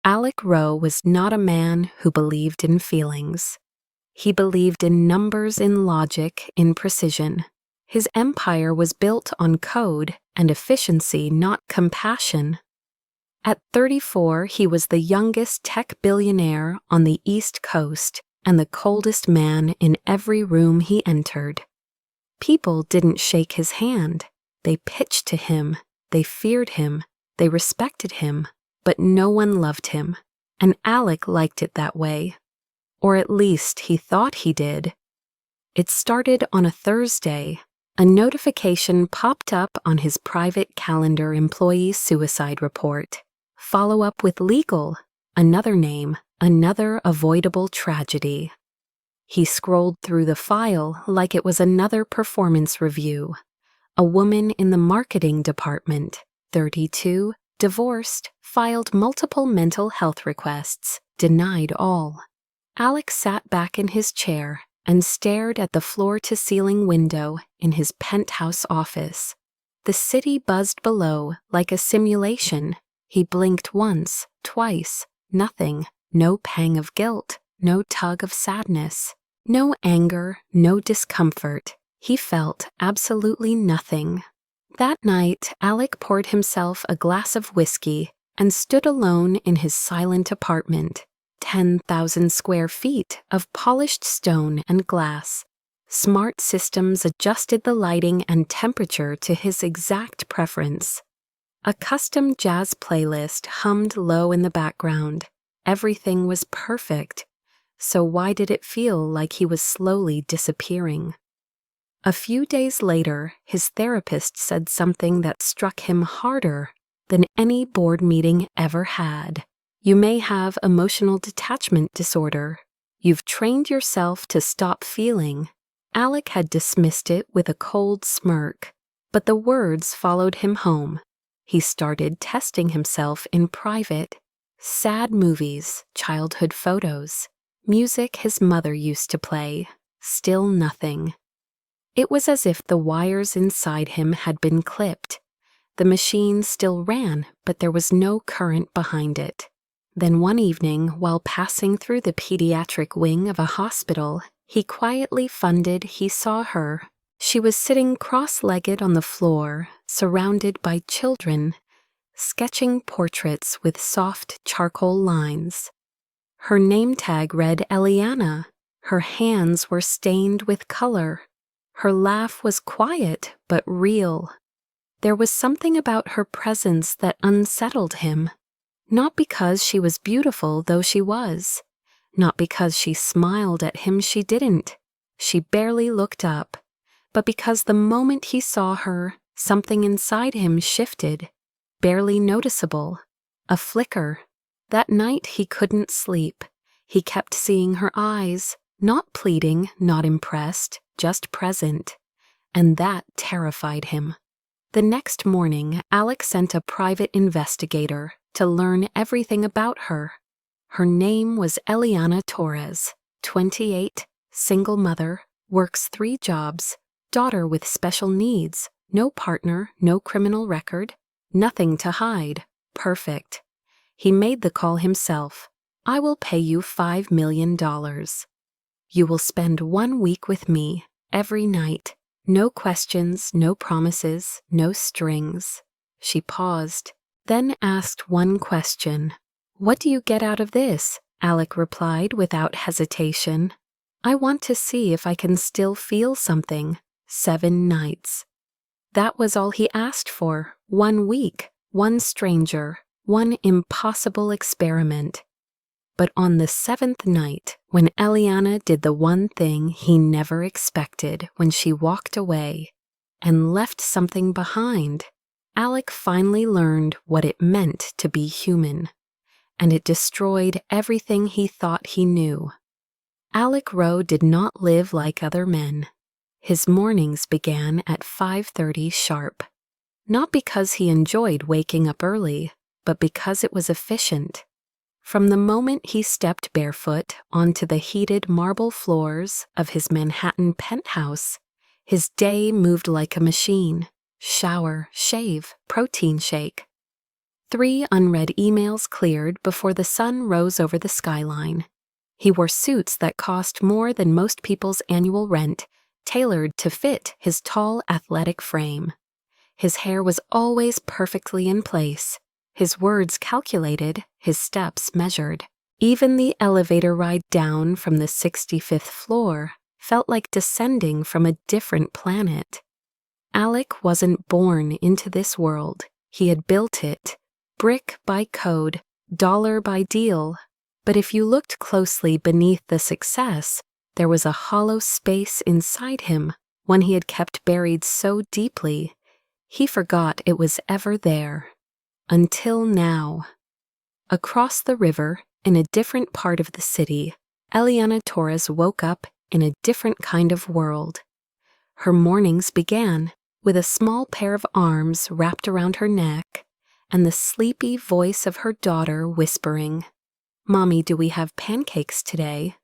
Alec Rowe was not a man who believed in feelings. He believed in numbers, in logic, in precision. His empire was built on code and efficiency, not compassion. At 34, he was the youngest tech billionaire on the East Coast and the coldest man in every room he entered. People didn't shake his hand. They pitched to him. They feared him. They respected him. But no one loved him. And Alec liked it that way. Or at least he thought he did. It started on a Thursday. A notification popped up on his private calendar: employee suicide report. Follow up with legal. Another name, another avoidable tragedy. He scrolled through the file like it was another performance review. A woman in the marketing department, 32, divorced, filed multiple mental health requests, denied all. Alec sat back in his chair and stared at the floor-to-ceiling window in his penthouse office. The city buzzed below like a simulation. He blinked once, twice, nothing, no pang of guilt, no tug of sadness, no anger, no discomfort. He felt absolutely nothing. That night, Alec poured himself a glass of whiskey and stood alone in his silent apartment. 10,000 square feet of polished stone and glass. Smart systems adjusted the lighting and temperature to his exact preference. A custom jazz playlist hummed low in the background. Everything was perfect. So why did it feel like he was slowly disappearing? A few days later, his therapist said something that struck him harder than any board meeting ever had. You may have emotional detachment disorder. You've trained yourself to stop feeling. Alec had dismissed it with a cold smirk, but the words followed him home. He started testing himself in private. Sad movies, childhood photos, music his mother used to play. Still nothing. It was as if the wires inside him had been clipped. The machine still ran, but there was no current behind it. Then one evening, while passing through the pediatric wing of a hospital, he saw her. She was sitting cross-legged on the floor, surrounded by children, sketching portraits with soft charcoal lines. Her name tag read Eliana. Her hands were stained with color. Her laugh was quiet but real. There was something about her presence that unsettled him. Not because she was beautiful, though she was. Not because she smiled at him, she didn't. She barely looked up. But because the moment he saw her, something inside him shifted. Barely noticeable. A flicker. That night he couldn't sleep. He kept seeing her eyes, not pleading, not impressed, just present. And that terrified him. The next morning, Alec sent a private investigator to learn everything about her. Her name was Eliana Torres, 28, single mother, works 3 jobs, daughter with special needs, no partner, no criminal record, nothing to hide, perfect. He made the call himself. I will pay you $5 million. You will spend 1 week with me, every night. No questions, no promises, no strings. She paused, then asked one question. What do you get out of this? Alec replied without hesitation. I want to see if I can still feel something. 7 nights. That was all he asked for. 1 week, 1 stranger, 1 impossible experiment. But on the 7th night, when Eliana did the one thing he never expected, when she walked away and left something behind, Alec finally learned what it meant to be human, and it destroyed everything he thought he knew. Alec Rowe did not live like other men. His mornings began at 5:30 sharp, not because he enjoyed waking up early, but because it was efficient. From the moment he stepped barefoot onto the heated marble floors of his Manhattan penthouse, his day moved like a machine. Shower, shave, protein shake. 3 unread emails cleared before the sun rose over the skyline. He wore suits that cost more than most people's annual rent, tailored to fit his tall, athletic frame. His hair was always perfectly in place, his words calculated, his steps measured. Even the elevator ride down from the 65th floor felt like descending from a different planet. Alec wasn't born into this world. He had built it, brick by code, dollar by deal. But if you looked closely beneath the success, there was a hollow space inside him, one he had kept buried so deeply, he forgot it was ever there. Until now. Across the river, in a different part of the city, Eliana Torres woke up in a different kind of world. Her mornings began with a small pair of arms wrapped around her neck and the sleepy voice of her daughter whispering, "Mommy, do we have pancakes today?"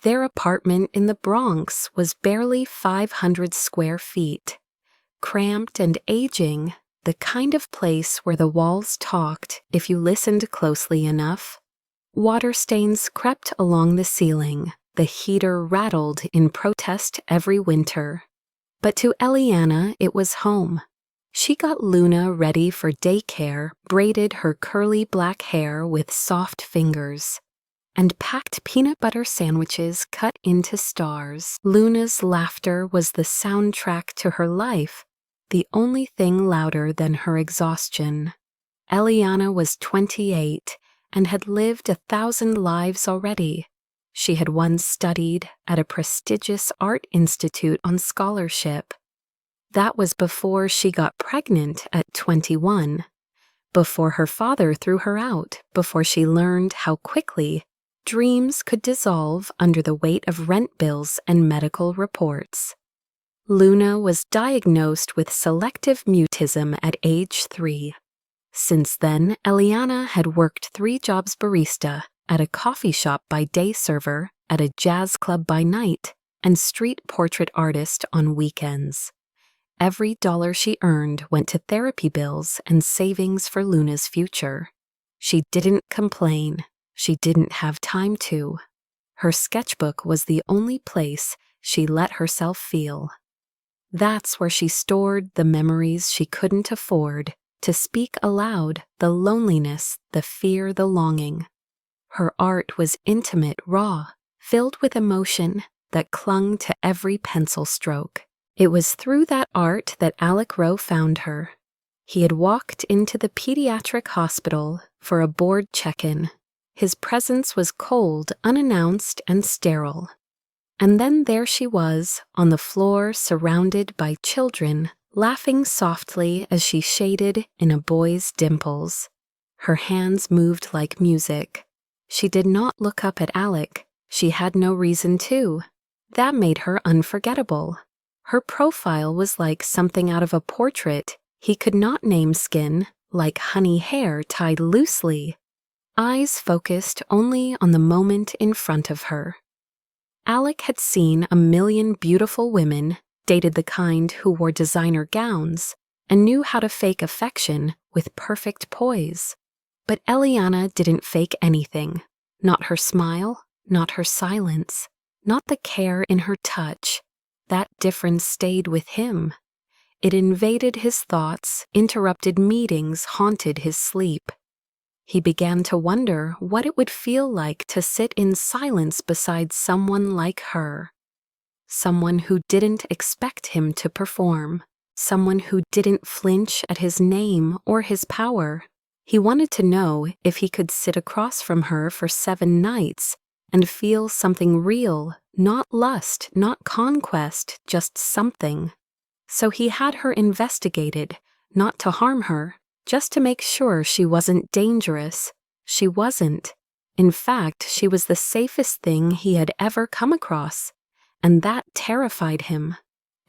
Their apartment in the Bronx was barely 500 square feet, cramped and aging, the kind of place where the walls talked if you listened closely enough. Water stains crept along the ceiling, the heater rattled in protest every winter. But to Eliana, it was home. She got Luna ready for daycare, braided her curly black hair with soft fingers, and packed peanut butter sandwiches cut into stars. Luna's laughter was the soundtrack to her life, the only thing louder than her exhaustion. Eliana was 28 and had lived 1,000 lives already. She had once studied at a prestigious art institute on scholarship. That was before she got pregnant at 21, before her father threw her out, before she learned how quickly dreams could dissolve under the weight of rent bills and medical reports. Luna was diagnosed with selective mutism at age 3. Since then, Eliana had worked 3 jobs barista, at a coffee shop by day server, at a jazz club by night, and street portrait artist on weekends. Every dollar she earned went to therapy bills and savings for Luna's future. She didn't complain. She didn't have time to. Her sketchbook was the only place she let herself feel. That's where she stored the memories she couldn't afford to speak aloud, the loneliness, the fear, the longing. Her art was intimate, raw, filled with emotion that clung to every pencil stroke. It was through that art that Alec Rowe found her. He had walked into the pediatric hospital for a board check-in. His presence was cold, unannounced, and sterile. And then there she was, on the floor, surrounded by children, laughing softly as she shaded in a boy's dimples. Her hands moved like music. She did not look up at Alec. She had no reason to. That made her unforgettable. Her profile was like something out of a portrait he could not name, skin like honey hair tied loosely, eyes focused only on the moment in front of her. Alec had seen a million beautiful women, dated the kind who wore designer gowns, and knew how to fake affection with perfect poise. But Eliana didn't fake anything. Not her smile, not her silence, not the care in her touch. That difference stayed with him. It invaded his thoughts, interrupted meetings, haunted his sleep. He began to wonder what it would feel like to sit in silence beside someone like her. Someone who didn't expect him to perform. Someone who didn't flinch at his name or his power. He wanted to know if he could sit across from her for 7 nights and feel something real, not lust, not conquest, just something. So he had her investigated, not to harm her, just to make sure she wasn't dangerous. She wasn't. In fact, she was the safest thing he had ever come across, and that terrified him.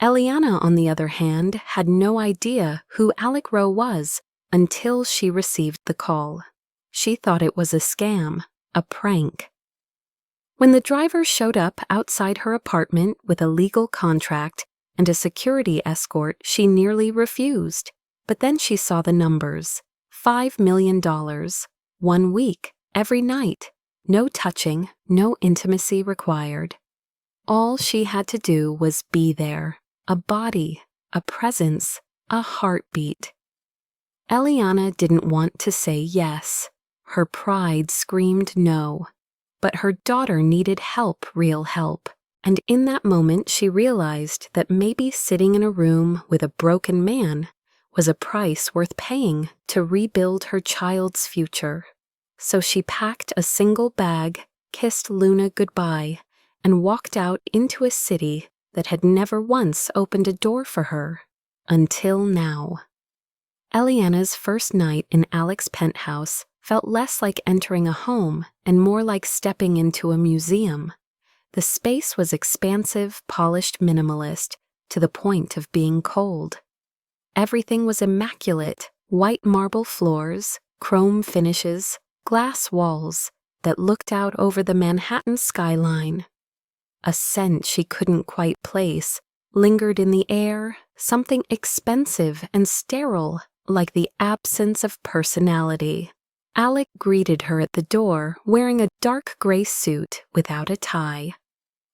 Eliana, on the other hand, had no idea who Alec Rowe was until she received the call. She thought it was a scam, a prank. When the driver showed up outside her apartment with a legal contract and a security escort, she nearly refused. But then she saw the numbers. $5 million. 1 week, every night. No touching, no intimacy required. All she had to do was be there. A body, a presence, a heartbeat. Eliana didn't want to say yes. Her pride screamed no. But her daughter needed help, real help. And in that moment she realized that maybe sitting in a room with a broken man was a price worth paying to rebuild her child's future. So she packed a single bag, kissed Luna goodbye, and walked out into a city that had never once opened a door for her. Until now. Eliana's first night in Alec's penthouse felt less like entering a home and more like stepping into a museum. The space was expansive, polished minimalist, to the point of being cold. Everything was immaculate, white marble floors, chrome finishes, glass walls that looked out over the Manhattan skyline. A scent she couldn't quite place lingered in the air, something expensive and sterile, like the absence of personality. Alec greeted her at the door wearing a dark gray suit without a tie.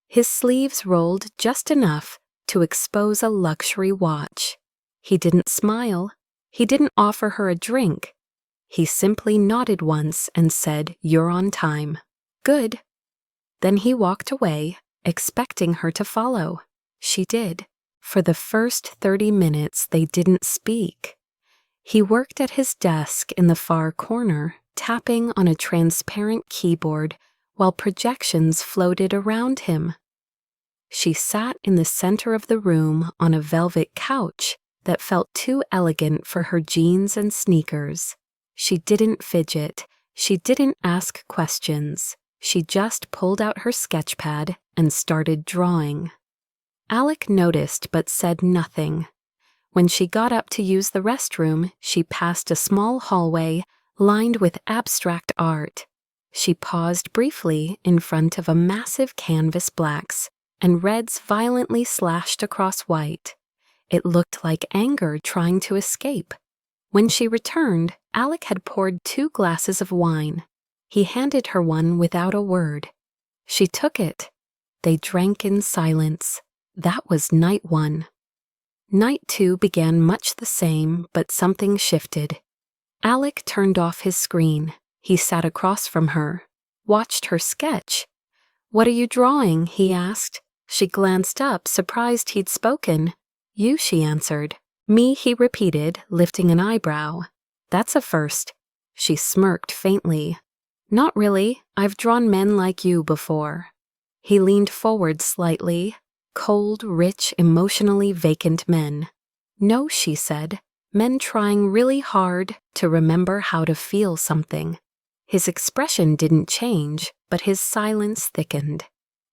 His sleeves rolled just enough to expose a luxury watch. He didn't smile. He didn't offer her a drink. He simply nodded once and said, "You're on time." Good. Then he walked away, expecting her to follow. She did. For the first 30 minutes, they didn't speak. He worked at his desk in the far corner, tapping on a transparent keyboard while projections floated around him. She sat in the center of the room on a velvet couch that felt too elegant for her jeans and sneakers. She didn't fidget. She didn't ask questions. She just pulled out her sketch pad and started drawing. Alec noticed but said nothing. When she got up to use the restroom, she passed a small hallway lined with abstract art. She paused briefly in front of a massive canvas blacks and reds violently slashed across white. It looked like anger trying to escape. When she returned, Alec had poured 2 glasses of wine. He handed her one without a word. She took it. They drank in silence. That was night 1. Night 2 began much the same, but something shifted. Alec turned off his screen. He sat across from her, watched her sketch. "What are you drawing?" he asked. She glanced up, surprised he'd spoken. "You," she answered. "Me," he repeated, lifting an eyebrow. "That's a first." She smirked faintly. "Not really. I've drawn men like you before." He leaned forward slightly. Cold, rich, emotionally vacant men. "No," she said. "Men trying really hard to remember how to feel something." His expression didn't change, but his silence thickened.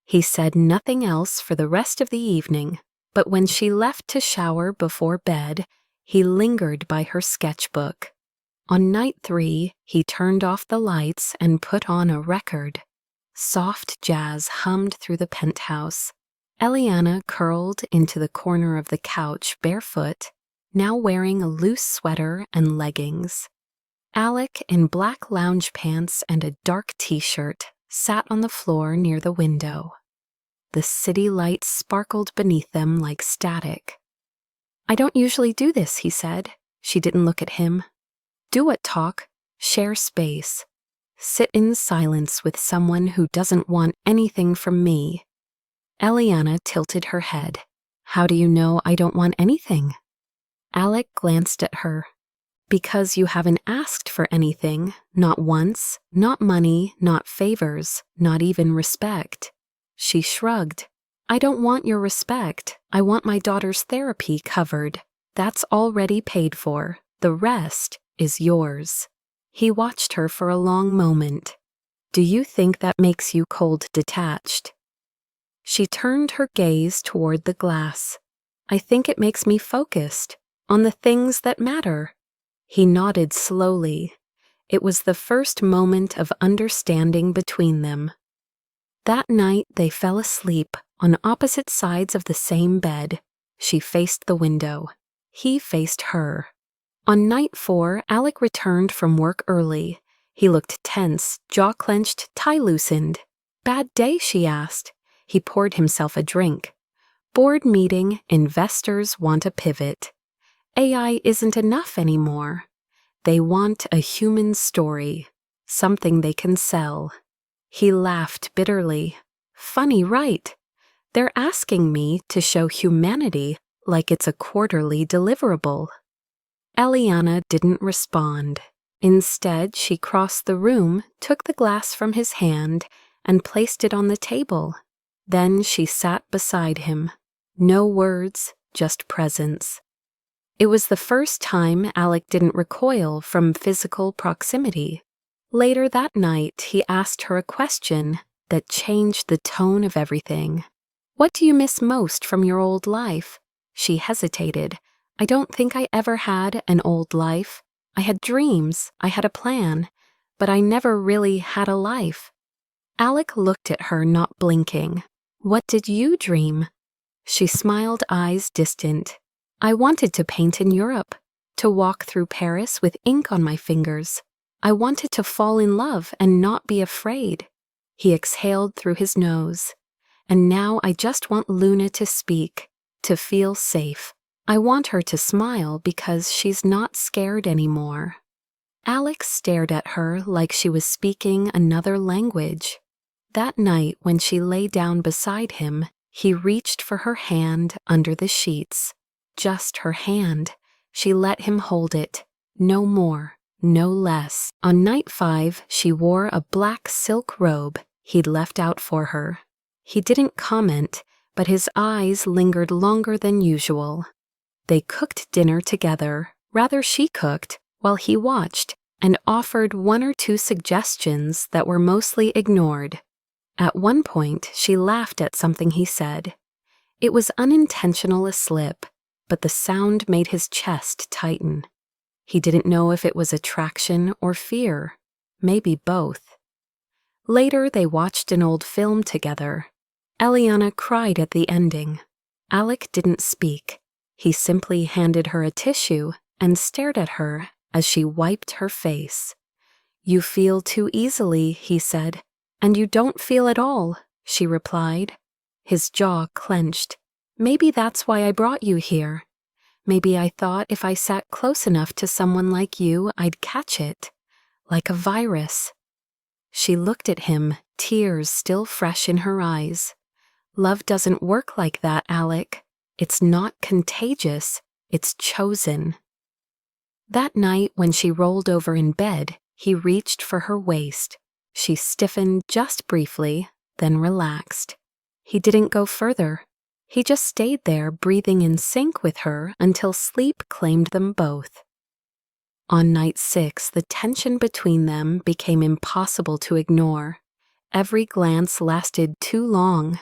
He said nothing else for the rest of the evening, but when she left to shower before bed, he lingered by her sketchbook. On night 3, he turned off the lights and put on a record. Soft jazz hummed through the penthouse. Eliana curled into the corner of the couch barefoot, now wearing a loose sweater and leggings. Alec, in black lounge pants and a dark t-shirt, sat on the floor near the window. The city lights sparkled beneath them like static. "I don't usually do this," he said. She didn't look at him. "Do what? Talk? Share space. Sit in silence with someone who doesn't want anything from me." Eliana tilted her head. "How do you know I don't want anything?" Alec glanced at her. "Because you haven't asked for anything, not once, not money, not favors, not even respect." She shrugged. "I don't want your respect. I want my daughter's therapy covered. That's already paid for. The rest is yours." He watched her for a long moment. "Do you think that makes you cold detached?" She turned her gaze toward the glass. "I think it makes me focused on the things that matter." He nodded slowly. It was the first moment of understanding between them. That night they fell asleep on opposite sides of the same bed. She faced the window. He faced her. On night 4, Alec returned from work early. He looked tense, jaw clenched, tie loosened. "Bad day?" she asked. He poured himself a drink. "Board meeting, investors want a pivot. AI isn't enough anymore. They want a human story, something they can sell." He laughed bitterly. "Funny, right? They're asking me to show humanity like it's a quarterly deliverable." Eliana didn't respond. Instead, she crossed the room, took the glass from his hand, and placed it on the table. Then she sat beside him. No words, just presence. It was the first time Alec didn't recoil from physical proximity. Later that night, he asked her a question that changed the tone of everything. "What do you miss most from your old life?" She hesitated. "I don't think I ever had an old life. I had dreams, I had a plan, but I never really had a life." Alec looked at her, not blinking. "What did you dream?" She smiled, eyes distant. "I wanted to paint in Europe, to walk through Paris with ink on my fingers. I wanted to fall in love and not be afraid." He exhaled through his nose. "And now I just want Luna to speak, to feel safe. I want her to smile because she's not scared anymore." Alex stared at her like she was speaking another language. That night, when she lay down beside him, he reached for her hand under the sheets. Just her hand. She let him hold it. No more, no less. On night 5, she wore a black silk robe he'd left out for her. He didn't comment, but his eyes lingered longer than usual. They cooked dinner together. Rather, she cooked, while he watched, and offered 1 or 2 suggestions that were mostly ignored. At one point, she laughed at something he said. It was unintentional, a slip, but the sound made his chest tighten. He didn't know if it was attraction or fear, maybe both. Later, they watched an old film together. Eliana cried at the ending. Alec didn't speak. He simply handed her a tissue and stared at her as she wiped her face. "You feel too easily," he said. "And you don't feel at all," she replied. His jaw clenched. "Maybe that's why I brought you here. Maybe I thought if I sat close enough to someone like you, I'd catch it. Like a virus." She looked at him, tears still fresh in her eyes. "Love doesn't work like that, Alec. It's not contagious, it's chosen." That night, when she rolled over in bed, he reached for her waist. She stiffened just briefly, then relaxed. He didn't go further. He just stayed there, breathing in sync with her until sleep claimed them both. On night 6, the tension between them became impossible to ignore. Every glance lasted too long.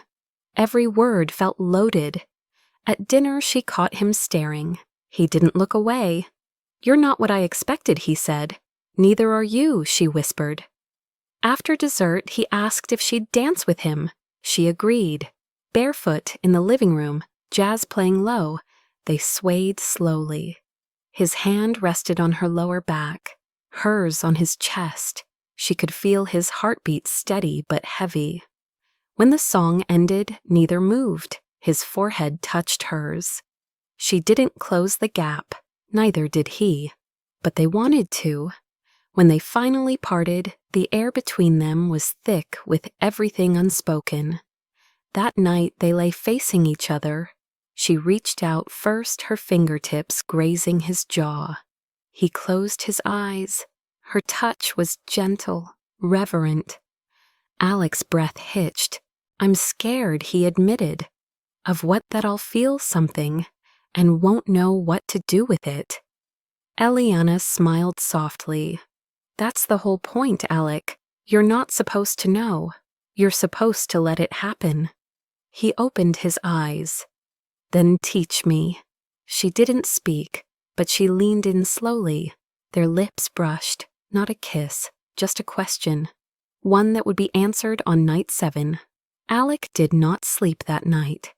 Every word felt loaded. At dinner, she caught him staring. He didn't look away. "You're not what I expected," he said. "Neither are you," she whispered. After dessert, he asked if she'd dance with him. She agreed. Barefoot in the living room, jazz playing low, they swayed slowly. His hand rested on her lower back, hers on his chest. She could feel his heartbeat steady but heavy. When the song ended, neither moved. His forehead touched hers. She didn't close the gap, neither did he. But they wanted to. When they finally parted, the air between them was thick with everything unspoken. That night they lay facing each other. She reached out first, her fingertips grazing his jaw. He closed his eyes. Her touch was gentle, reverent. Alec's breath hitched. "I'm scared," he admitted, "of what that I'll feel something and won't know what to do with it." Eliana smiled softly. "That's the whole point, Alec. You're not supposed to know. You're supposed to let it happen." He opened his eyes. "Then teach me." She didn't speak, but she leaned in slowly. Their lips brushed, not a kiss, just a question. One that would be answered on night 7. Alec did not sleep that night.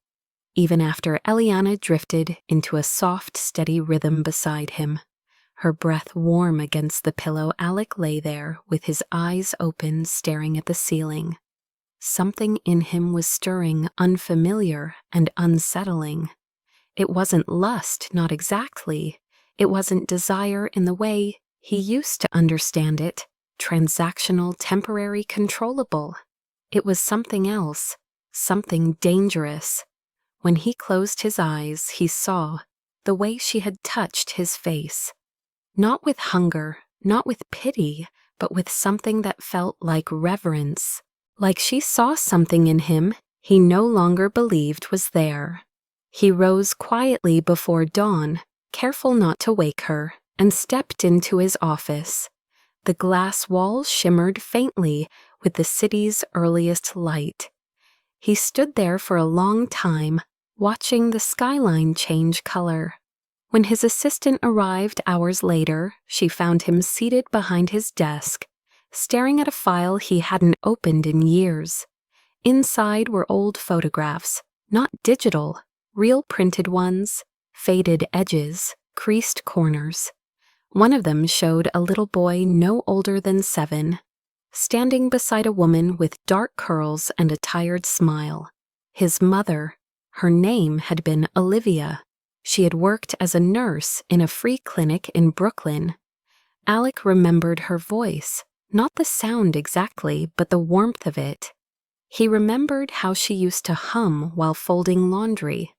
Even after Eliana drifted into a soft, steady rhythm beside him. Her breath warm against the pillow, Alec lay there with his eyes open, staring at the ceiling. Something in him was stirring, unfamiliar and unsettling. It wasn't lust, not exactly. It wasn't desire in the way he used to understand it, transactional, temporary, controllable. It was something else, something dangerous. When he closed his eyes, he saw the way she had touched his face. Not with hunger, not with pity, but with something that felt like reverence. Like she saw something in him he no longer believed was there. He rose quietly before dawn, careful not to wake her, and stepped into his office. The glass walls shimmered faintly with the city's earliest light. He stood there for a long time, watching the skyline change color. When his assistant arrived hours later, she found him seated behind his desk, staring at a file he hadn't opened in years. Inside were old photographs, not digital, real printed ones, faded edges, creased corners. One of them showed a little boy no older than 7, standing beside a woman with dark curls and a tired smile. His mother. Her name had been Olivia. She had worked as a nurse in a free clinic in Brooklyn. Alec remembered her voice, not the sound exactly, but the warmth of it. He remembered how she used to hum while folding laundry,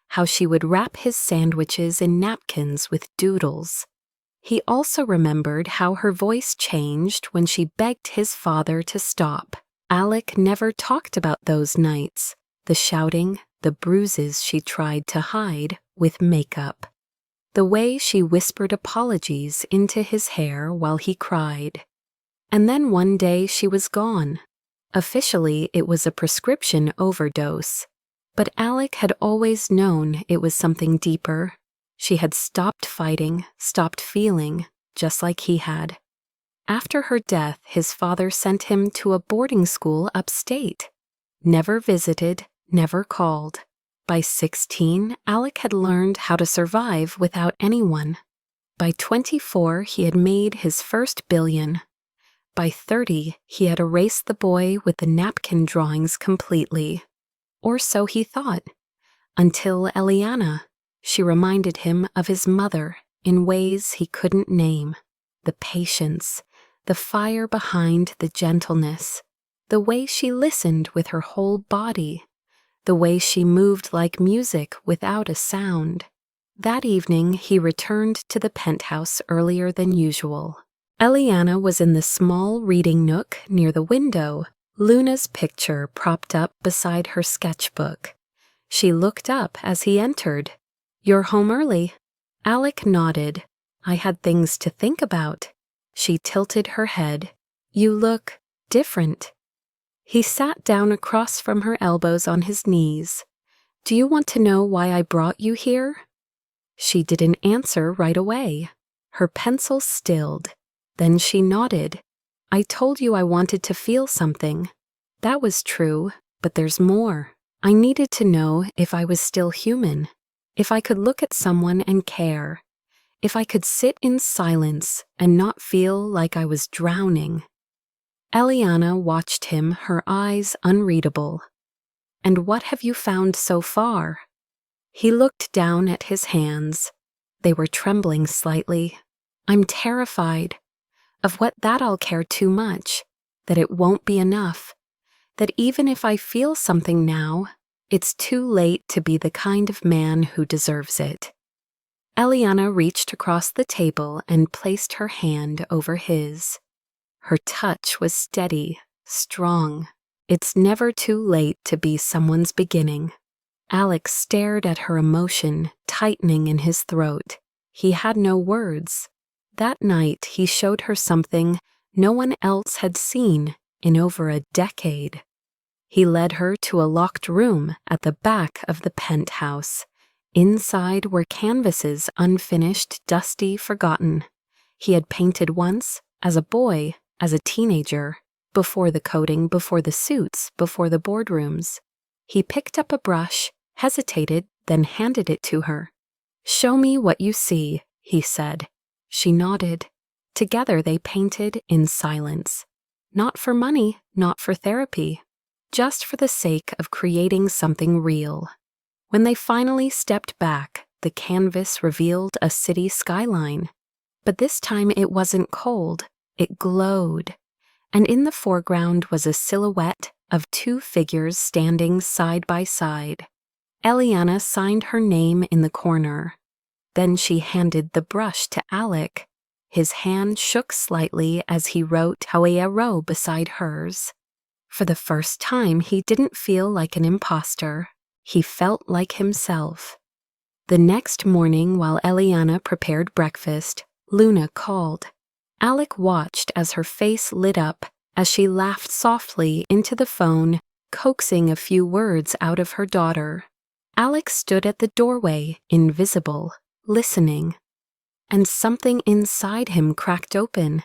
how she would wrap his sandwiches in napkins with doodles. He also remembered how her voice changed when she begged his father to stop. Alec never talked about those nights, the shouting, the bruises she tried to hide with makeup, the way she whispered apologies into his hair while he cried. And then one day she was gone. Officially, it was a prescription overdose, but Alec had always known it was something deeper. She had stopped fighting, stopped feeling, just like he had. After her death, his father sent him to a boarding school upstate. Never visited, never called. By 16, Alec had learned how to survive without anyone. By 24, he had made his first billion. By 30, he had erased the boy with the napkin drawings completely. Or so he thought. Until Eliana. She reminded him of his mother in ways he couldn't name. The patience, the fire behind the gentleness, the way she listened with her whole body, the way she moved like music without a sound. That evening, he returned to the penthouse earlier than usual. Eliana was in the small reading nook near the window, Luna's picture propped up beside her sketchbook. She looked up as he entered. "You're home early." Alec nodded. "I had things to think about." She tilted her head. "You look different." He sat down across from her elbows on his knees. "Do you want to know why I brought you here?" She didn't answer right away. Her pencil stilled. Then she nodded. "I told you I wanted to feel something." "That was true, but there's more. I needed to know if I was still human. If I could look at someone and care. If I could sit in silence and not feel like I was drowning." Eliana watched him, her eyes unreadable. "And what have you found so far?" He looked down at his hands. They were trembling slightly. "I'm terrified. Of what that I'll care too much. That it won't be enough. That even if I feel something now, it's too late to be the kind of man who deserves it." Eliana reached across the table and placed her hand over his. Her touch was steady, strong. It's never too late to be someone's beginning. Alec stared at her emotion, tightening in his throat. He had no words. That night, he showed her something no one else had seen in over a decade. He led her to a locked room at the back of the penthouse. Inside were canvases unfinished, dusty, forgotten. He had painted once, as a boy, as a teenager, before the coding, before the suits, before the boardrooms. He picked up a brush, hesitated, then handed it to her. "Show me what you see," he said. She nodded. Together they painted in silence. Not for money, not for therapy, just for the sake of creating something real. When they finally stepped back, the canvas revealed a city skyline. But this time it wasn't cold, it glowed. And in the foreground was a silhouette of two figures standing side by side. Eliana signed her name in the corner. Then she handed the brush to Alec. His hand shook slightly as he wrote Hawaiiaro beside hers. For the first time, he didn't feel like an imposter. He felt like himself. The next morning, while Eliana prepared breakfast, Luna called. Alec watched as her face lit up as she laughed softly into the phone, coaxing a few words out of her daughter. Alec stood at the doorway, invisible, listening. And something inside him cracked open.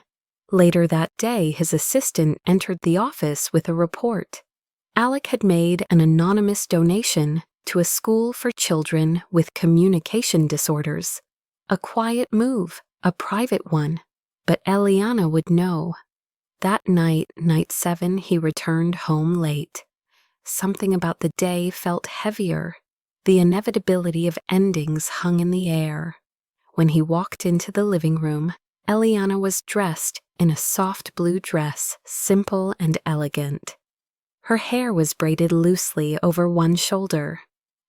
Later that day, his assistant entered the office with a report. Alec had made an anonymous donation to a school for children with communication disorders. A quiet move, a private one, but Eliana would know. That night, night 7, he returned home late. Something about the day felt heavier. The inevitability of endings hung in the air. When he walked into the living room, Eliana was dressed in a soft blue dress, simple and elegant. Her hair was braided loosely over one shoulder.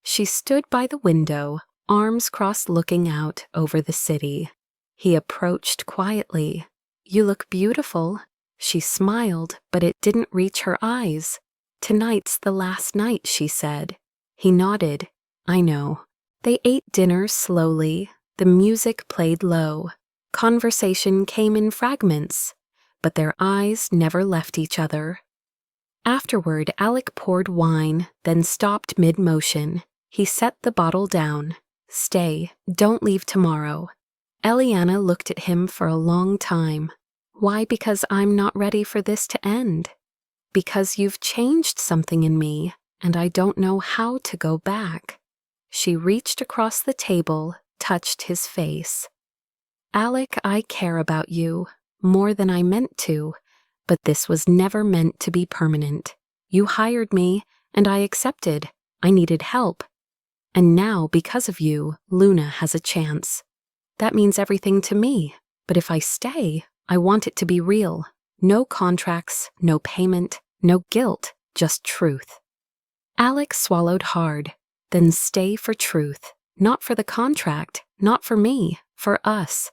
She stood by the window, arms crossed looking out over the city. He approached quietly. "You look beautiful." She smiled, but it didn't reach her eyes. "Tonight's the last night," she said. He nodded. "I know." They ate dinner slowly. The music played low. Conversation came in fragments, but their eyes never left each other. Afterward, Alec poured wine, then stopped mid-motion. He set the bottle down. "Stay, don't leave tomorrow." Eliana looked at him for a long time. "Why? Because I'm not ready for this to end. Because you've changed something in me, and I don't know how to go back." She reached across the table, touched his face. "Alec, I care about you, more than I meant to, but this was never meant to be permanent. You hired me, and I accepted. I needed help. And now, because of you, Luna has a chance. That means everything to me, but if I stay, I want it to be real. No contracts, no payment, no guilt, just truth." Alec swallowed hard. "Then stay for truth. Not for the contract, not for me, for us."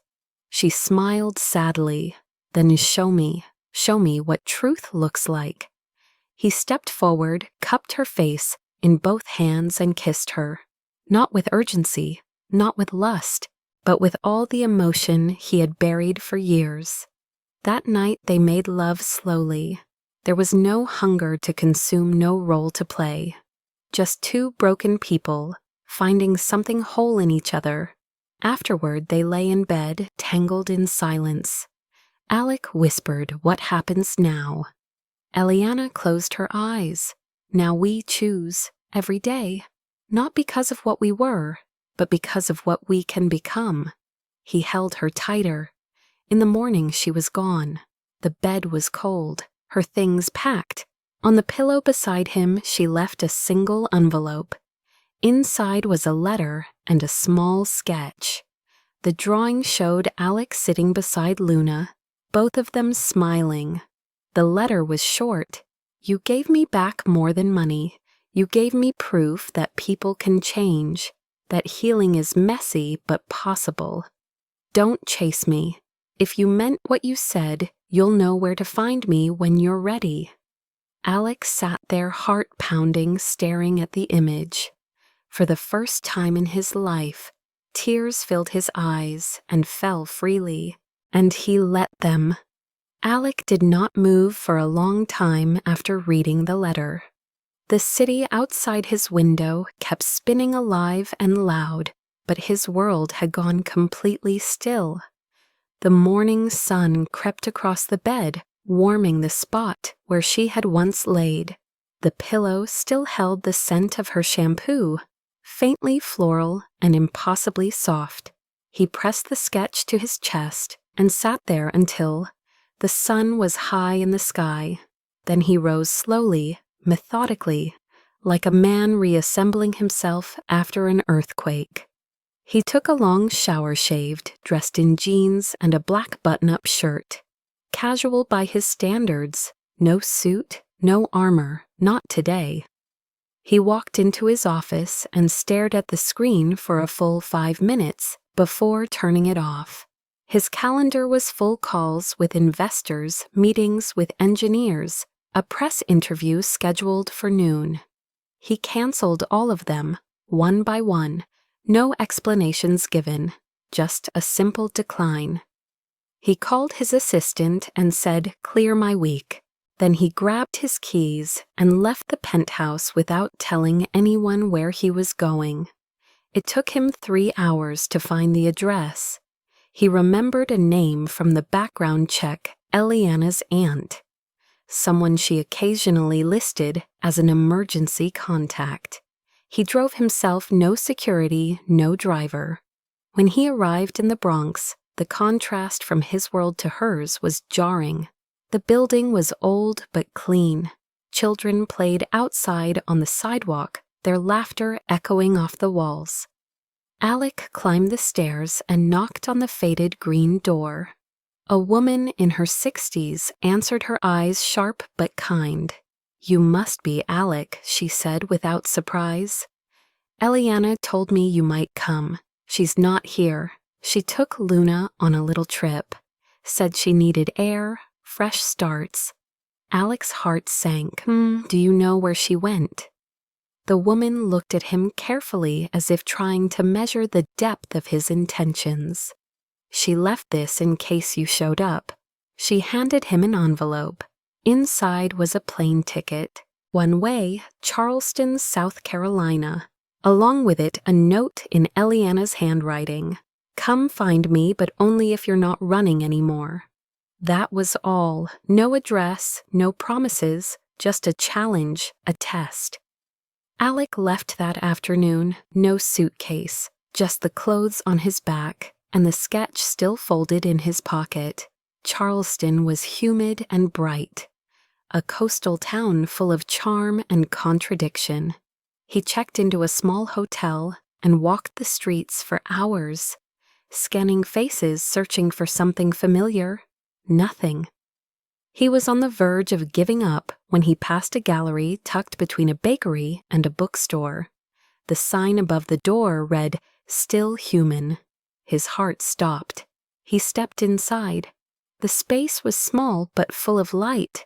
She smiled sadly. "Then show me what truth looks like." He stepped forward, cupped her face in both hands and kissed her. Not with urgency, not with lust, but with all the emotion he had buried for years. That night they made love slowly. There was no hunger to consume, no role to play. Just two broken people, finding something whole in each other. Afterward, they lay in bed, tangled in silence. Alec whispered, "What happens now?" Eliana closed her eyes. "Now we choose, every day, not because of what we were, but because of what we can become." He held her tighter. In the morning, she was gone. The bed was cold, her things packed. On the pillow beside him, she left a single envelope. Inside was a letter and a small sketch. The drawing showed Alec sitting beside Luna, both of them smiling. The letter was short. "You gave me back more than money. You gave me proof that people can change, that healing is messy but possible. Don't chase me. If you meant what you said, you'll know where to find me when you're ready." Alec sat there, heart pounding, staring at the image. For the first time in his life, tears filled his eyes and fell freely, and he let them. Alec did not move for a long time after reading the letter. The city outside his window kept spinning alive and loud, but his world had gone completely still. The morning sun crept across the bed, warming the spot where she had once laid. The pillow still held the scent of her shampoo, faintly floral and impossibly soft. He pressed the sketch to his chest and sat there until the sun was high in the sky. Then he rose slowly, methodically, like a man reassembling himself after an earthquake. He took a long shower shaved, dressed in jeans and a black button-up shirt. Casual by his standards, no suit, no armor, not today. He walked into his office and stared at the screen for a full 5 minutes before turning it off. His calendar was full: calls with investors, meetings with engineers, a press interview scheduled for noon. He canceled all of them, one by one, no explanations given, just a simple decline. He called his assistant and said, "Clear my week." Then he grabbed his keys and left the penthouse without telling anyone where he was going. It took him 3 hours to find the address. He remembered a name from the background check: Eliana's aunt, someone she occasionally listed as an emergency contact. He drove himself, no security, no driver. When he arrived in the Bronx, the contrast from his world to hers was jarring. The building was old but clean. Children played outside on the sidewalk, their laughter echoing off the walls. Alec climbed the stairs and knocked on the faded green door. A woman in her 60s answered, her eyes sharp but kind. "You must be Alec," she said without surprise. "Eliana told me you might come. She's not here. She took Luna on a little trip. Said she needed air, fresh starts." Alec's heart sank. Do you know where she went?" The woman looked at him carefully, as if trying to measure the depth of his intentions. "She left this in case you showed up." She handed him an envelope. Inside was a plane ticket. One way, Charleston, South Carolina. Along with it, a note in Eliana's handwriting. "Come find me, but only if you're not running anymore." That was all. No address, no promises, just a challenge, a test. Alec left that afternoon, no suitcase, just the clothes on his back and the sketch still folded in his pocket. Charleston was humid and bright, a coastal town full of charm and contradiction. He checked into a small hotel and walked the streets for hours, scanning faces, searching for something familiar. Nothing. He was on the verge of giving up when he passed a gallery tucked between a bakery and a bookstore. The sign above the door read, "Still Human." His heart stopped. He stepped inside. The space was small but full of light.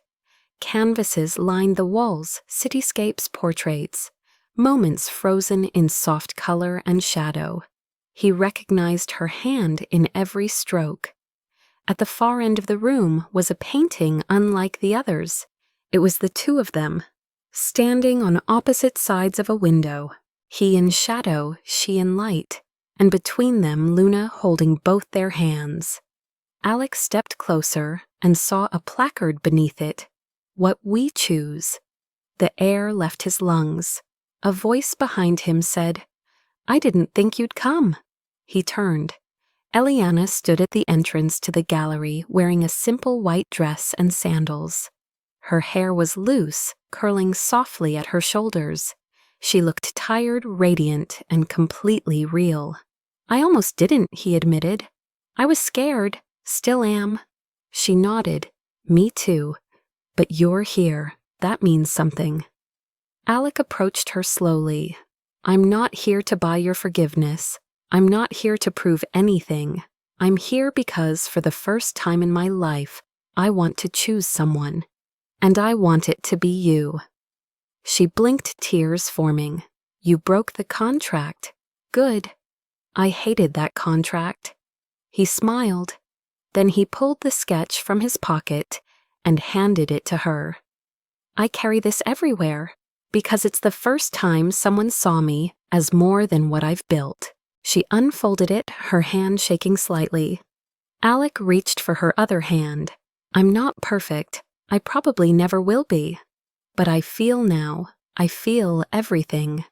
Canvases lined the walls, cityscapes, portraits, moments frozen in soft color and shadow. He recognized her hand in every stroke. At the far end of the room was a painting unlike the others. It was the two of them, standing on opposite sides of a window, he in shadow, she in light, and between them Luna holding both their hands. Alec stepped closer and saw a placard beneath it, "What we choose." The air left his lungs. A voice behind him said, "I didn't think you'd come." He turned. Eliana stood at the entrance to the gallery wearing a simple white dress and sandals. Her hair was loose, curling softly at her shoulders. She looked tired, radiant, and completely real. "I almost didn't," he admitted. "I was scared, still am." She nodded. "Me too. But you're here. That means something." Alec approached her slowly. "I'm not here to buy your forgiveness. I'm not here to prove anything. I'm here because, for the first time in my life, I want to choose someone. And I want it to be you." She blinked, tears forming. "You broke the contract. Good. I hated that contract." He smiled. Then he pulled the sketch from his pocket and handed it to her. "I carry this everywhere, because it's the first time someone saw me as more than what I've built." She unfolded it, her hand shaking slightly. Alec reached for her other hand. "I'm not perfect. I probably never will be. But I feel now. I feel everything.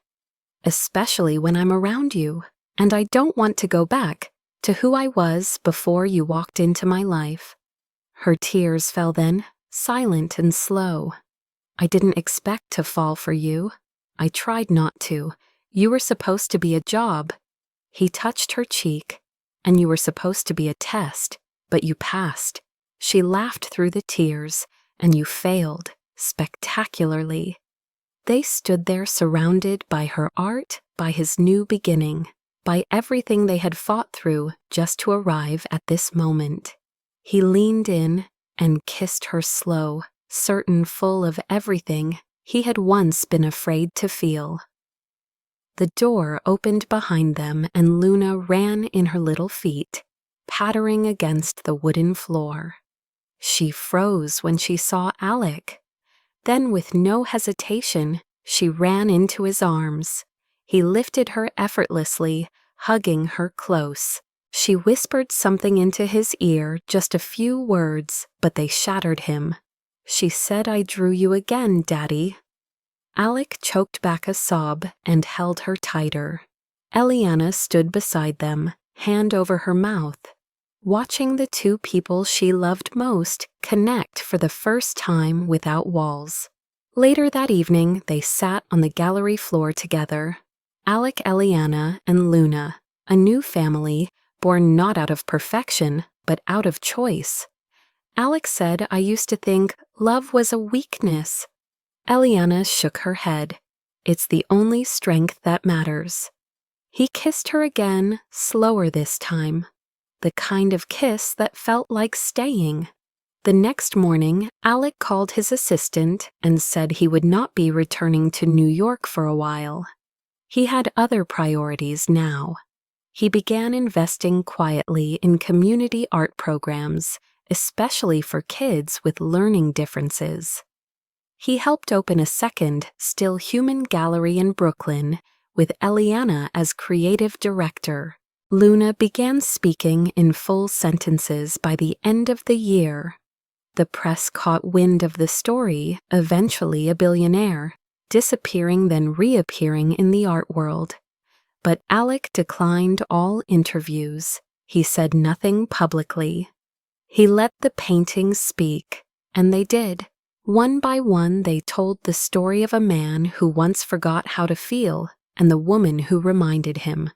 Especially when I'm around you. And I don't want to go back. to who I was before you walked into my life. Her tears fell then, silent and slow. I didn't expect to fall for you. I tried not to. You were supposed to be a job. He touched her cheek, and you were supposed to be a test, but you passed. She laughed through the tears, and you failed, spectacularly. They stood there surrounded by her art, by his new beginning, by everything they had fought through just to arrive at this moment. He leaned in and kissed her slow, certain full of everything he had once been afraid to feel. The door opened behind them and Luna ran in her little feet, pattering against the wooden floor. She froze when she saw Alec. Then, with no hesitation, she ran into his arms. He lifted her effortlessly, hugging her close. She whispered something into his ear, just a few words, but they shattered him. She said, "I drew you again, Daddy." Alec choked back a sob and held her tighter. Eliana stood beside them, hand over her mouth, watching the two people she loved most connect for the first time without walls. Later that evening, they sat on the gallery floor together. Alec, Eliana, and Luna, a new family, born not out of perfection, but out of choice. Alec said, "I used to think love was a weakness." Eliana shook her head. "It's the only strength that matters." He kissed her again, slower this time. The kind of kiss that felt like staying. The next morning, Alec called his assistant and said he would not be returning to New York for a while. He had other priorities now. He began investing quietly in community art programs, especially for kids with learning differences. He helped open a second, still human gallery in Brooklyn, with Eliana as creative director. Luna began speaking in full sentences by the end of the year. The press caught wind of the story, eventually a billionaire, disappearing then reappearing in the art world. But Alec declined all interviews. He said nothing publicly. He let the paintings speak, and they did. One by one, they told the story of a man who once forgot how to feel and the woman who reminded him.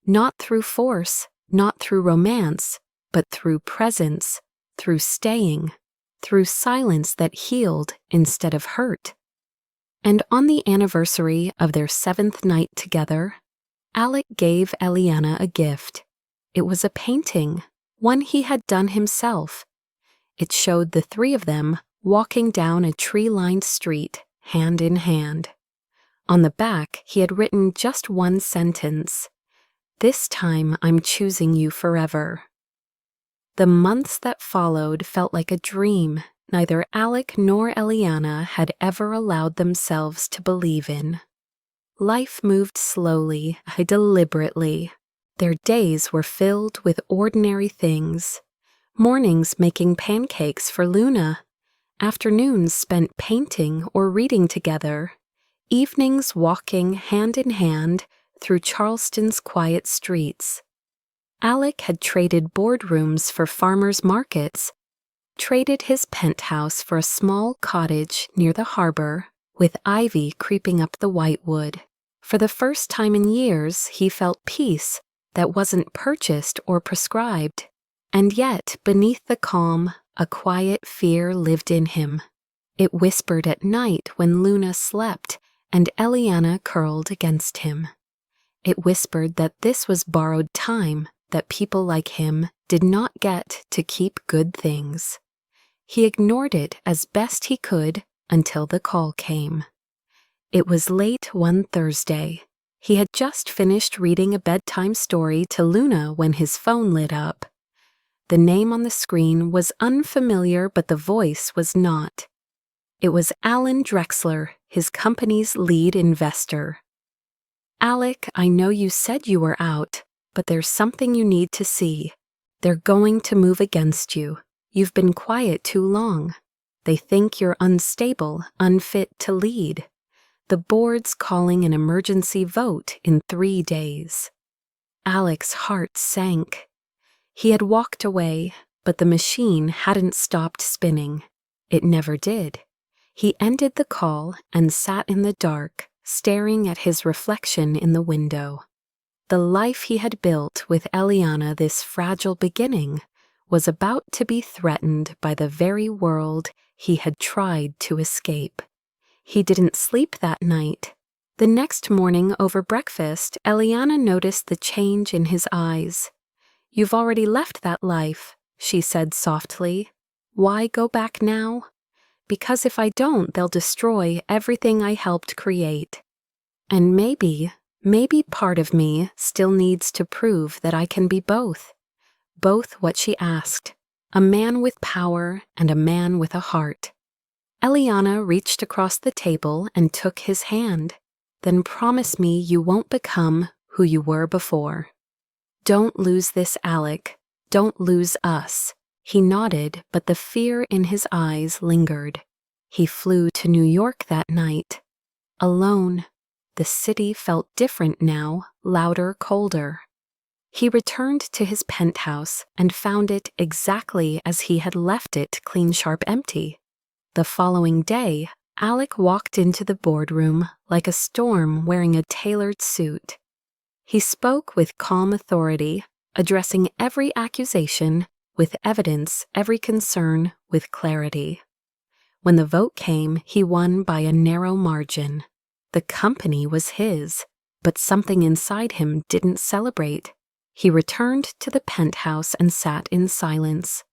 Not through force, not through romance, but through presence, through staying, through silence that healed instead of hurt. And on the anniversary of their 7th night together, Alec gave Eliana a gift. It was a painting, one he had done himself. It showed the three of them walking down a tree-lined street, hand in hand. On the back, he had written just one sentence: "This time I'm choosing you forever." The months that followed felt like a dream neither Alec nor Eliana had ever allowed themselves to believe in. Life moved slowly, deliberately. Their days were filled with ordinary things. Mornings making pancakes for Luna. Afternoons spent painting or reading together. Evenings walking hand in hand through Charleston's quiet streets. Alec had traded boardrooms for farmers' markets, traded his penthouse for a small cottage near the harbor, with ivy creeping up the whitewood. For the first time in years, he felt peace that wasn't purchased or prescribed. And yet, beneath the calm, a quiet fear lived in him. It whispered at night when Luna slept and Eliana curled against him. It whispered that this was borrowed time, that people like him did not get to keep good things. He ignored it as best he could until the call came. It was late one Thursday. He had just finished reading a bedtime story to Luna when his phone lit up. The name on the screen was unfamiliar, but the voice was not. It was Alan Drexler, his company's lead investor. "Alec, I know you said you were out, but there's something you need to see. They're going to move against you. You've been quiet too long. They think you're unstable, unfit to lead. The board's calling an emergency vote in 3 days." Alec's heart sank. He had walked away, but the machine hadn't stopped spinning. It never did. He ended the call and sat in the dark, staring at his reflection in the window. The life he had built with Eliana, this fragile beginning, was about to be threatened by the very world he had tried to escape. He didn't sleep that night. The next morning over breakfast, Eliana noticed the change in his eyes. "You've already left that life," she said softly. "Why go back now?" "Because if I don't, they'll destroy everything I helped create. And maybe part of me still needs to prove that I can be both." Both what she asked, a man with power and a man with a heart. Eliana reached across the table and took his hand. "Then promise me you won't become who you were before. Don't lose this, Alec. Don't lose us." He nodded, but the fear in his eyes lingered. He flew to New York that night. Alone. The city felt different now, louder, colder. He returned to his penthouse and found it exactly as he had left it, clean, sharp, empty. The following day, Alec walked into the boardroom like a storm wearing a tailored suit. He spoke with calm authority, addressing every accusation with evidence, every concern with clarity. When the vote came, he won by a narrow margin. The company was his, but something inside him didn't celebrate. He returned to the penthouse and sat in silence.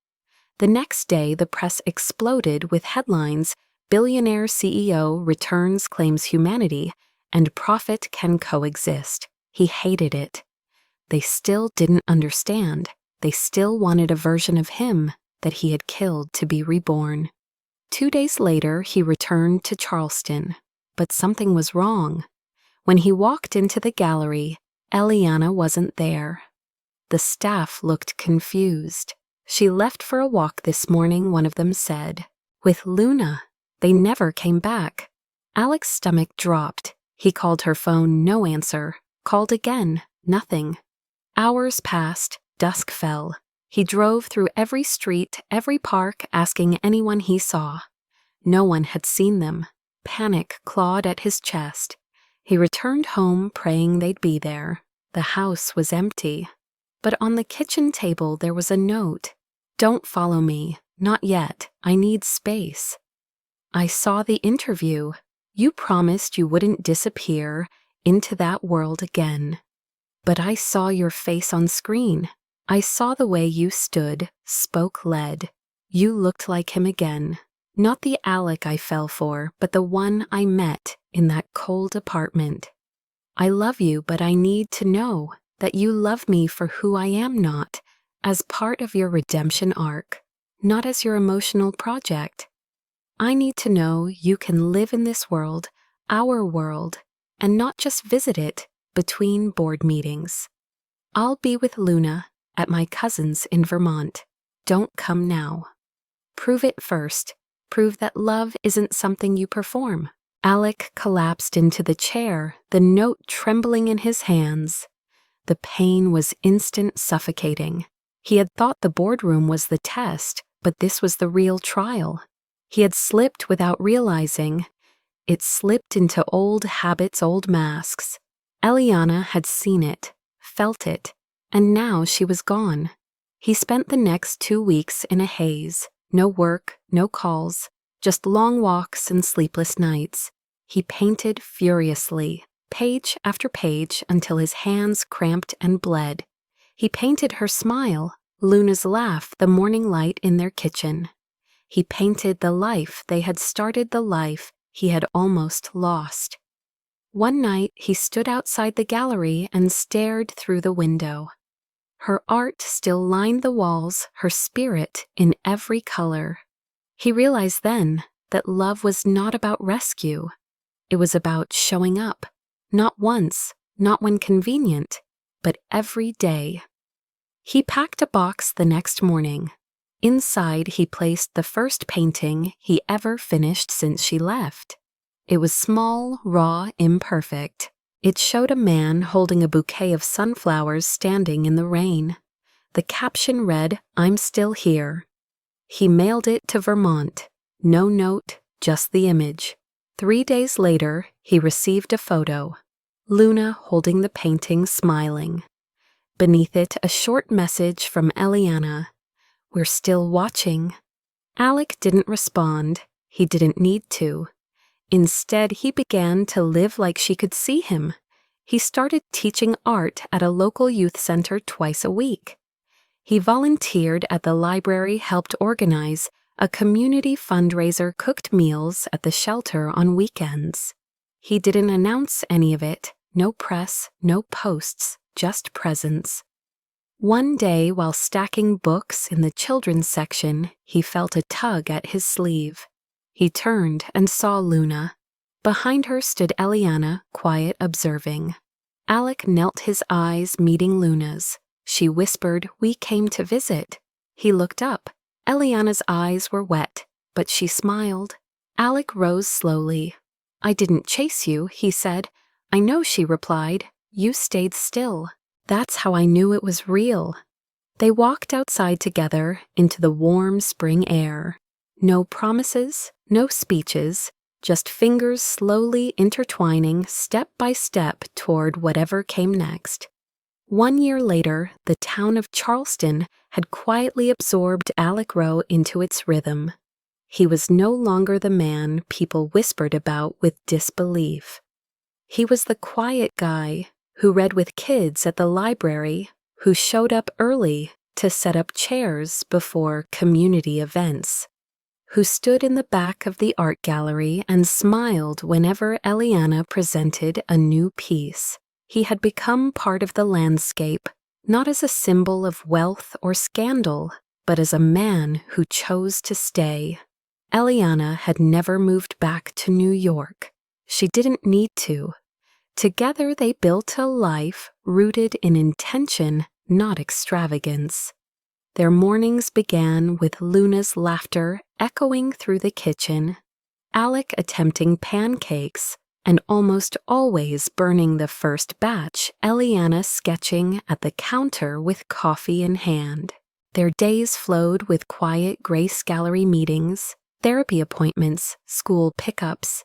The next day, the press exploded with headlines: "Billionaire CEO returns, claims humanity, and profit can coexist." He hated it. They still didn't understand. They still wanted a version of him that he had killed to be reborn. 2 days later, he returned to Charleston, but something was wrong. When he walked into the gallery, Eliana wasn't there. The staff looked confused. "She left for a walk this morning," one of them said. "With Luna. They never came back." Alec's stomach dropped. He called her phone, no answer. Called again, nothing. Hours passed, dusk fell. He drove through every street, every park, asking anyone he saw. No one had seen them. Panic clawed at his chest. He returned home praying they'd be there. The house was empty. But on the kitchen table there was a note. "Don't follow me. Not yet. I need space. I saw the interview. You promised you wouldn't disappear into that world again. But I saw your face on screen. I saw the way you stood, spoke, led. You looked like him again. Not the Alec I fell for, but the one I met in that cold apartment. I love you, but I need to know that you love me for who I am, not as part of your redemption arc, not as your emotional project. I need to know you can live in this world, our world, and not just visit it between board meetings. I'll be with Luna at my cousin's in Vermont. Don't come now. Prove it first. Prove that love isn't something you perform." Alec collapsed into the chair, the note trembling in his hands. The pain was instant, suffocating. He had thought the boardroom was the test, but this was the real trial. He had slipped without realizing. It slipped into old habits, old masks. Eliana had seen it, felt it, and now she was gone. He spent the next 2 weeks in a haze. No work, no calls, just long walks and sleepless nights. He painted furiously, page after page, until his hands cramped and bled. He painted her smile, Luna's laugh, the morning light in their kitchen. He painted the life they had started, the life he had almost lost. One night he stood outside the gallery and stared through the window. Her art still lined the walls, her spirit in every color. He realized then that love was not about rescue. It was about showing up, not once, not when convenient, but every day. He packed a box the next morning. Inside, he placed the first painting he ever finished since she left. It was small, raw, imperfect. It showed a man holding a bouquet of sunflowers standing in the rain. The caption read, "I'm still here." He mailed it to Vermont. No note, just the image. 3 days later, he received a photo. Luna holding the painting, smiling. Beneath it, a short message from Eliana. "We're still watching." Alec didn't respond. He didn't need to. Instead, he began to live like she could see him. He started teaching art at a local youth center twice a week. He volunteered at the library, helped organize a community fundraiser, cooked meals at the shelter on weekends. He didn't announce any of it. No press, no posts, just presence. One day, while stacking books in the children's section, he felt a tug at his sleeve. He turned and saw Luna. Behind her stood Eliana, quiet, observing. Alec knelt, his eyes meeting Luna's. She whispered, "We came to visit." He looked up. Eliana's eyes were wet, but she smiled. Alec rose slowly. "I didn't chase you," he said. "I know," she replied. "You stayed still. That's how I knew it was real." They walked outside together into the warm spring air. No promises, no speeches, just fingers slowly intertwining step by step toward whatever came next. 1 year later, the town of Charleston had quietly absorbed Alec Rowe into its rhythm. He was no longer the man people whispered about with disbelief. He was the quiet guy who read with kids at the library, who showed up early to set up chairs before community events, who stood in the back of the art gallery and smiled whenever Eliana presented a new piece. He had become part of the landscape, not as a symbol of wealth or scandal, but as a man who chose to stay. Eliana had never moved back to New York. She didn't need to. Together they built a life rooted in intention, not extravagance. Their mornings began with Luna's laughter echoing through the kitchen, Alec attempting pancakes, and almost always burning the first batch, Eliana sketching at the counter with coffee in hand. Their days flowed with quiet Grace Gallery meetings, therapy appointments, school pickups.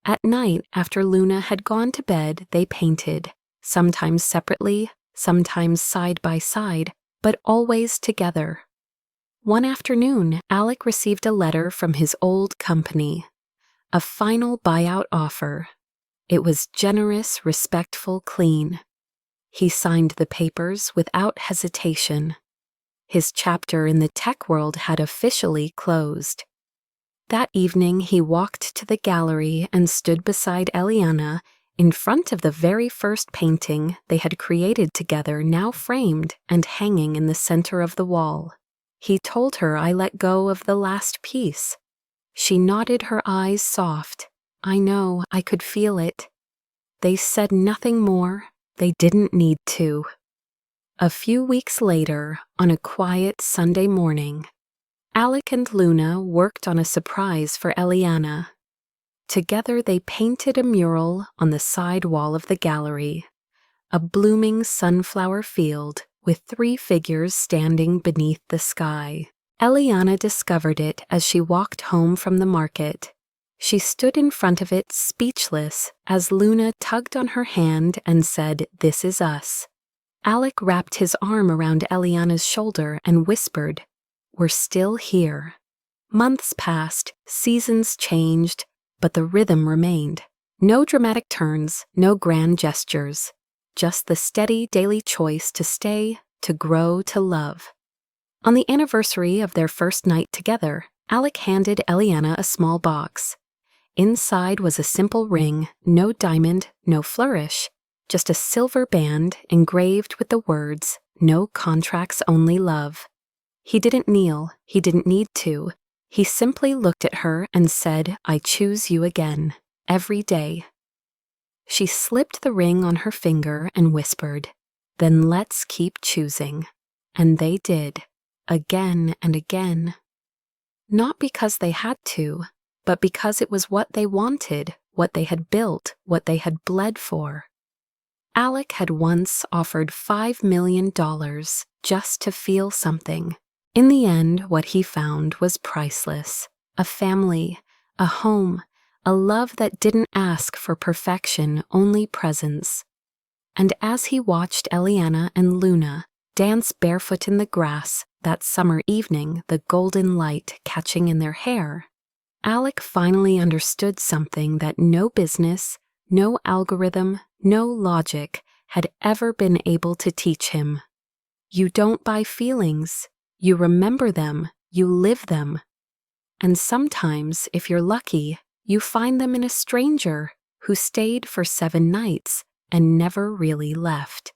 At night, after Luna had gone to bed, they painted, sometimes separately, sometimes side by side, but always together. One afternoon, Alec received a letter from his old company, a final buyout offer. It was generous, respectful, clean. He signed the papers without hesitation. His chapter in the tech world had officially closed. That evening, he walked to the gallery and stood beside Eliana in front of the very first painting they had created together, now framed and hanging in the center of the wall. He told her, "I let go of the last piece." She nodded, her eyes soft. "I know, I could feel it." They said nothing more. They didn't need to. A few weeks later, on a quiet Sunday morning, Alec and Luna worked on a surprise for Eliana. Together they painted a mural on the side wall of the gallery, a blooming sunflower field with 3 figures standing beneath the sky. Eliana discovered it as she walked home from the market. She stood in front of it speechless as Luna tugged on her hand and said, "This is us." Alec wrapped his arm around Eliana's shoulder and whispered, "We're still here." Months passed, seasons changed, but the rhythm remained. No dramatic turns, no grand gestures, just the steady daily choice to stay, to grow, to love. On the anniversary of their first night together, Alec handed Eliana a small box. Inside was a simple ring, no diamond, no flourish, just a silver band engraved with the words, "No contracts, only love." He didn't kneel, he didn't need to. He simply looked at her and said, "I choose you again, every day." She slipped the ring on her finger and whispered, "Then let's keep choosing." And they did, again and again. Not because they had to, but because it was what they wanted, what they had built, what they had bled for. Alec had once offered $5 million just to feel something. In the end, what he found was priceless. A family, a home, a love that didn't ask for perfection, only presence. And as he watched Eliana and Luna dance barefoot in the grass that summer evening, the golden light catching in their hair, Alec finally understood something that no business, no algorithm, no logic had ever been able to teach him. You don't buy feelings, you remember them, you live them. And sometimes, if you're lucky, you find them in a stranger who stayed for 7 nights and never really left.